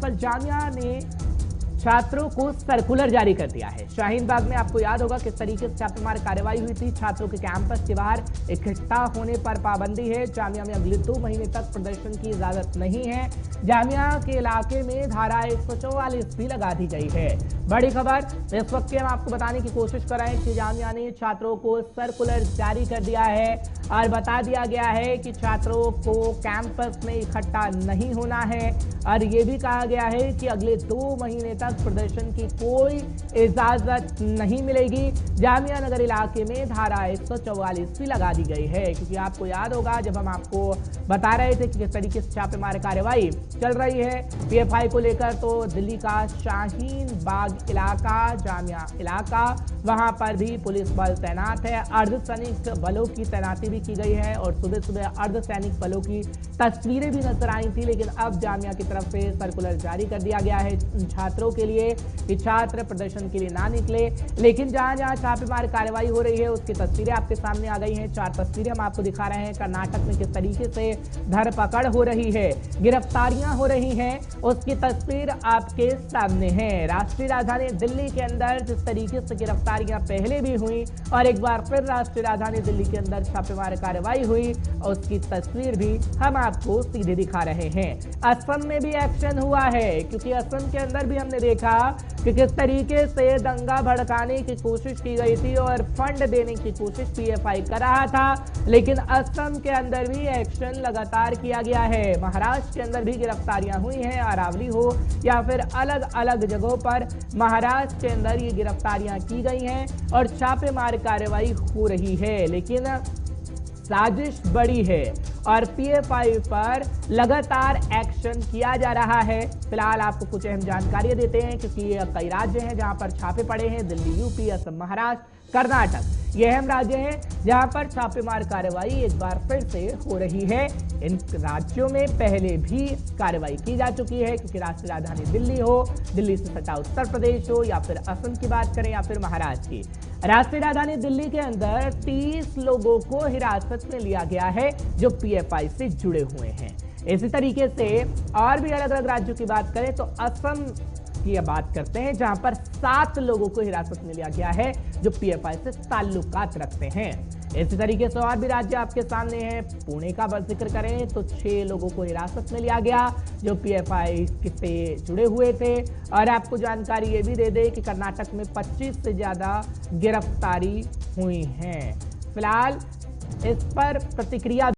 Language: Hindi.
कल जामिया ने छात्रों को सर्कुलर जारी कर दिया है। शाहीन बाग में आपको याद होगा किस तरीके से छापेमार कार्रवाई हुई थी। छात्रों के कैंपस के बाहर इकट्ठा होने पर पाबंदी है। जामिया में अगले 2 महीने तक प्रदर्शन की इजाजत नहीं है। जामिया के इलाके में धारा 144 भी लगा दी गई है। बड़ी खबर इस वक्त हम आपको बताने की कोशिश कर रहे हैं कि जामिया ने छात्रों को सर्कुलर जारी कर दिया है और बता दिया गया है कि छात्रों को कैंपस में इकट्ठा नहीं होना है और ये भी कहा गया है कि अगले 2 महीने तक प्रदर्शन की कोई इजाजत नहीं मिलेगी। जामिया नगर इलाके में धारा 144 भी लगा दी गई है, क्योंकि आपको याद होगा जब हम आपको बता रहे थे कि किस तरीके से छापेमार कार्रवाई चल रही है पीएफआई को लेकर, तो दिल्ली का शाहीन बाग इलाका, जामिया इलाका, वहां पर भी पुलिस बल तैनात है। अर्धसैनिक बलों की तैनाती भी की गई है और सुबह सुबह अर्धसैनिक बलों की तस्वीरें भी नजर आई थी। लेकिन अब जामिया की तरफ से सर्कुलर जारी कर दिया गया है छात्रों के लिए कि छात्र प्रदर्शन के लिए ना निकले। लेकिन जहां जहां छापेमार कार्रवाई हो रही है उसकी तस्वीरें आपके सामने आ गई हैं। 4 तस्वीरें हम आपको दिखा रहे हैं। कर्नाटक में किस तरीके से धरपकड़ हो रही है, गिरफ्तारियां हो रही हैं, उसकी तस्वीर आपके सामने है। राष्ट्रीय राजधानी दिल्ली के अंदर जिस तरीके से गिरफ्तारियां पहले भी हुई और एक बार फिर राष्ट्रीय राजधानी दिल्ली के अंदर छापेमार कार्रवाई हुई, उसकी तस्वीर भी हम आपको सीधे दिखा रहे हैं। असम में भी एक्शन हुआ है, क्योंकि असम के अंदर भी हमने देखा कि किस तरीके से दंगा भड़काने की कोशिश की गई थी और फंड देने की कोशिश पीएफआई कर रहा था। लेकिन असम के अंदर भी एक्शन लगातार किया गया है। महाराष्ट्र के अंदर भी गिरफ्तारियां हुई हैं, अरावली हो या फिर अलग अलग जगहों पर महाराष्ट्र के अंदर ये गिरफ्तारियां की गई हैं और छापेमार कार्रवाई हो रही है। लेकिन साजिश बड़ी है और पीएफआई पर लगातार एक्शन किया जा रहा है। फिलहाल आपको कुछ अहम जानकारियां देते हैं, क्योंकि कई राज्य हैं जहां पर छापे पड़े हैं। दिल्ली, यूपी, असम, महाराष्ट्र, कर्नाटक, ये अहम राज्य हैं जहां पर छापेमार कार्रवाई एक बार फिर से हो रही है। इन राज्यों में पहले भी कार्रवाई की जा चुकी है, क्योंकि राष्ट्रीय राजधानी दिल्ली हो, दिल्ली से सटा उत्तर प्रदेश हो या फिर असम की बात करें या फिर महाराष्ट्र की। राष्ट्रीय राजधानी दिल्ली के अंदर 30 लोगों को हिरासत में लिया गया है जो पीएफआई से जुड़े हुए हैं। इसी तरीके से और भी अलग अलग राज्यों की बात करें तो असम की बात करते हैं, जहां पर 7 लोगों को हिरासत में लिया गया है जो पीएफआई से ताल्लुकात रखते हैं। इसी तरीके से और भी राज्य आपके सामने हैं। पुणे का जिक्र करें तो 6 लोगों को हिरासत में लिया गया जो पीएफआई से जुड़े हुए थे। और आपको जानकारी ये भी दे दें कि कर्नाटक में 25 से ज्यादा गिरफ्तारी हुई हैं। फिलहाल इस पर प्रतिक्रिया